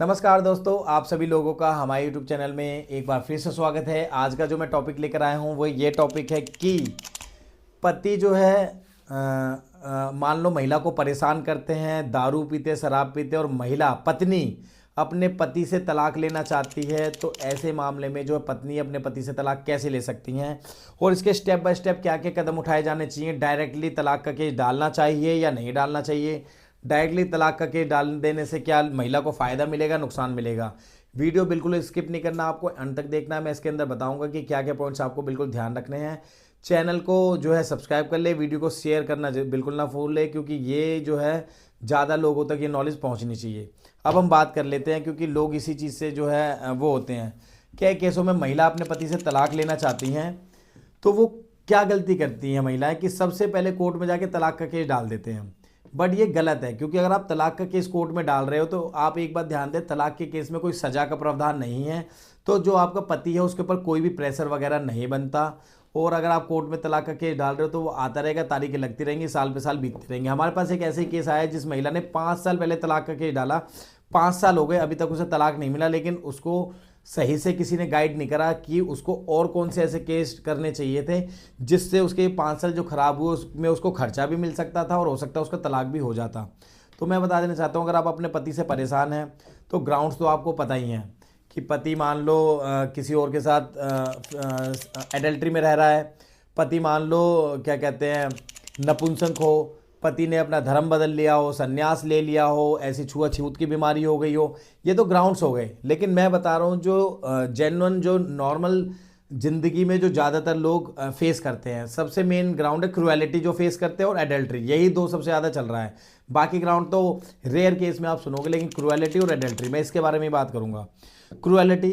नमस्कार दोस्तों, आप सभी लोगों का हमारे यूट्यूब चैनल में एक बार फिर से स्वागत है। आज का जो मैं टॉपिक लेकर आया हूँ वो ये टॉपिक है कि पति जो है मान लो महिला को परेशान करते हैं, दारू पीते, शराब पीते और महिला पत्नी अपने पति से तलाक लेना चाहती है। तो ऐसे मामले में जो है पत्नी अपने पति से तलाक कैसे ले सकती हैं और इसके स्टेप बाय स्टेप क्या क्या कदम उठाए जाने चाहिए। डायरेक्टली तलाक का केस डालना चाहिए या नहीं डालना चाहिए। डायरेक्टली तलाक का केस डाल देने से क्या महिला को फ़ायदा मिलेगा, नुकसान मिलेगा। वीडियो बिल्कुल स्किप नहीं करना, आपको अंत तक देखना है। मैं इसके अंदर बताऊंगा कि क्या क्या पॉइंट्स आपको बिल्कुल ध्यान रखने हैं। चैनल को जो है सब्सक्राइब कर ले, वीडियो को शेयर करना बिल्कुल ना भूले, क्योंकि ये जो है ज़्यादा लोगों तक ये नॉलेज पहुंचनी चाहिए। अब हम बात कर लेते हैं, क्योंकि लोग इसी चीज़ से जो है वो होते हैं। क्या केसों में महिला अपने पति से तलाक लेना चाहती हैं तो वो क्या गलती करती हैं महिलाएं कि सबसे पहले कोर्ट में जाके तलाक का केस डाल देते हैं। बट ये गलत है, क्योंकि अगर आप तलाक का केस कोर्ट में डाल रहे हो तो आप एक बात ध्यान दें, तलाक के केस में कोई सज़ा का प्रावधान नहीं है। तो जो आपका पति है उसके ऊपर कोई भी प्रेशर वगैरह नहीं बनता। और अगर आप कोर्ट में तलाक का केस डाल रहे हो तो वो आता रहेगा, तारीखें लगती रहेंगी, साल पे साल बीतते रहेंगे। हमारे पास एक ऐसे केस आया जिस महिला ने 5 साल पहले तलाक का केस डाला, 5 साल हो गए, अभी तक उसे तलाक नहीं मिला। लेकिन उसको सही से किसी ने गाइड नहीं करा कि उसको और कौन से ऐसे केस करने चाहिए थे जिससे उसके 5 साल जो खराब हुए उसमें उसको खर्चा भी मिल सकता था और हो सकता है उसका तलाक भी हो जाता। तो मैं बता देना चाहता हूँ, अगर आप अपने पति से परेशान हैं तो ग्राउंड्स तो आपको पता ही हैं कि पति मान लो किसी और के साथ एडल्ट्री में रह रहा है, पति मान लो क्या कहते हैं नपुंसक हो, पति ने अपना धर्म बदल लिया हो, संन्यास ले लिया हो, ऐसी छुआछूत की बीमारी हो गई हो, ये तो ग्राउंड्स हो गए। लेकिन मैं बता रहा हूँ जो जेन्युइन जो नॉर्मल ज़िंदगी में जो ज़्यादातर लोग फेस करते हैं, सबसे मेन ग्राउंड है क्रुएलिटी जो फेस करते हैं और एडल्ट्री, यही दो सबसे ज़्यादा चल रहा है। बाकी ग्राउंड तो रेयर केस में आप सुनोगे, लेकिन क्रुएलिटी और एडल्ट्री मैं इसके बारे में बात करूँगा। क्रुएलिटी,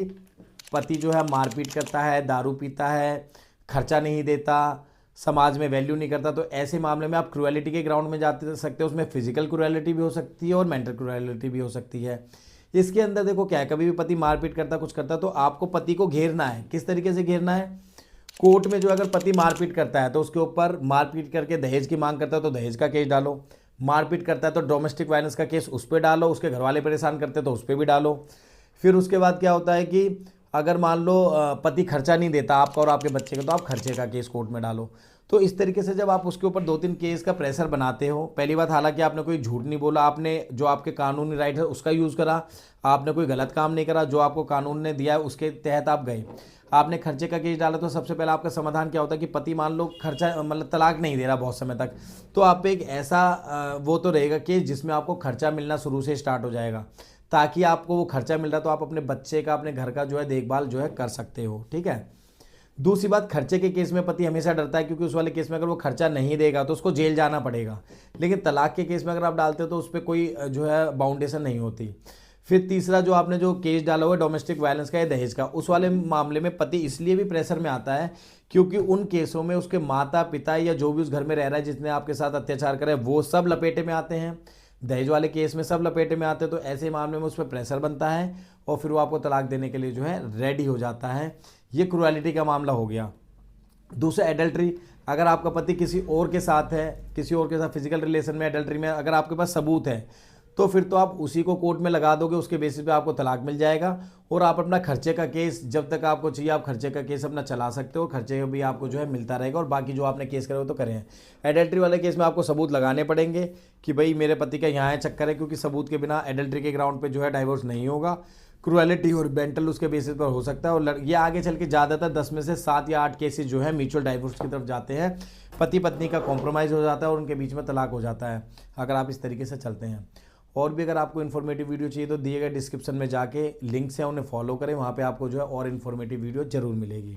पति जो है मारपीट करता है, दारू पीता है, खर्चा नहीं देता, समाज में वैल्यू नहीं करता, तो ऐसे मामले में आप क्रुएलिटी के ग्राउंड में जाते सकते हो। उसमें फिजिकल क्रुएलिटी भी हो सकती है और मेंटल क्रुएलिटी भी हो सकती है। इसके अंदर देखो क्या है, कभी भी पति मारपीट करता, कुछ करता, तो आपको पति को घेरना है। किस तरीके से घेरना है? कोर्ट में जो अगर पति मारपीट करता है तो उसके ऊपर मारपीट करके दहेज की मांग करता है तो दहेज का केस डालो। मारपीट करता है तो डोमेस्टिक वायलेंस का केस उस पर डालो। उसके घर वाले परेशान करते हैं तो उस पर भी डालो। फिर उसके बाद क्या होता है कि अगर मान लो पति खर्चा नहीं देता आपका और आपके बच्चे का, तो आप खर्चे का केस कोर्ट में डालो। तो इस तरीके से जब आप उसके ऊपर 2-3 केस का प्रेशर बनाते हो, पहली बात हालांकि आपने कोई झूठ नहीं बोला, आपने जो आपके कानूनी राइट है उसका यूज़ करा, आपने कोई गलत काम नहीं करा, जो आपको कानून ने दिया है उसके तहत आप गए, आपने खर्चे का केस डाला, तो सबसे पहले आपका समाधान क्या होता है कि पति मान लो खर्चा मतलब तलाक नहीं दे रहा बहुत समय तक, तो आप पे एक ऐसा वो तो रहेगा केस जिसमें आपको खर्चा मिलना शुरू से स्टार्ट हो जाएगा, ताकि आपको वो खर्चा मिल रहा तो आप अपने बच्चे का, अपने घर का जो है देखभाल जो है कर सकते हो। ठीक है। दूसरी बात, खर्चे के केस में पति हमेशा डरता है, क्योंकि उस वाले केस में अगर वो खर्चा नहीं देगा तो उसको जेल जाना पड़ेगा। लेकिन तलाक के केस में अगर आप डालते हो तो उस पर कोई जो है बाउंडेशन नहीं होती। फिर तीसरा जो आपने जो केस डाला हुआ है डोमेस्टिक वायलेंस का या दहेज का, उस वाले मामले में पति इसलिए भी प्रेशर में आता है क्योंकि उन केसों में उसके माता पिता या जो भी उस घर में रह रहा है जिसने आपके साथ अत्याचार करा है वो सब लपेटे में आते हैं। दहेज वाले केस में सब लपेटे में आते हैं। तो ऐसे मामले में उस पर प्रेशर बनता है और फिर वो आपको तलाक देने के लिए जो है रेडी हो जाता है। ये क्रुएलिटी का मामला हो गया। दूसरा एडल्ट्री, अगर आपका पति किसी और के साथ है, किसी और के साथ फिजिकल रिलेशन में, एडल्ट्री में, अगर आपके पास सबूत है तो फिर तो आप उसी को कोर्ट में लगा दोगे, उसके बेसिस पे आपको तलाक मिल जाएगा और आप अपना खर्चे का केस जब तक आपको चाहिए आप खर्चे का केस अपना चला सकते हो, खर्चे भी आपको जो है मिलता रहेगा और बाकी जो आपने केस करे वो तो करें हैं। एडल्ट्री वाले केस में आपको सबूत लगाने पड़ेंगे कि भाई मेरे पति का यहाँ चक्कर है, क्योंकि सबूत के बिना एडल्ट्री के ग्राउंड पर जो है डाइवोर्स नहीं होगा। क्रुएलिटी और मेंटल उसके बेसिस पर हो सकता है और ये आगे चल के ज़्यादातर 10 में से 7 या 8 केसेस जो है म्यूचुअल डाइवोर्स की तरफ जाते हैं। पति पत्नी का कॉम्प्रोमाइज़ हो जाता है और उनके बीच में तलाक हो जाता है अगर आप इस तरीके से चलते हैं। और भी अगर आपको इन्फॉर्मेटिव वीडियो चाहिए तो दिए गए डिस्क्रिप्शन में जाके लिंक्स हैं उन्हें फॉलो करें, वहाँ पे आपको जो है और इन्फॉर्मेटिव वीडियो जरूर मिलेगी।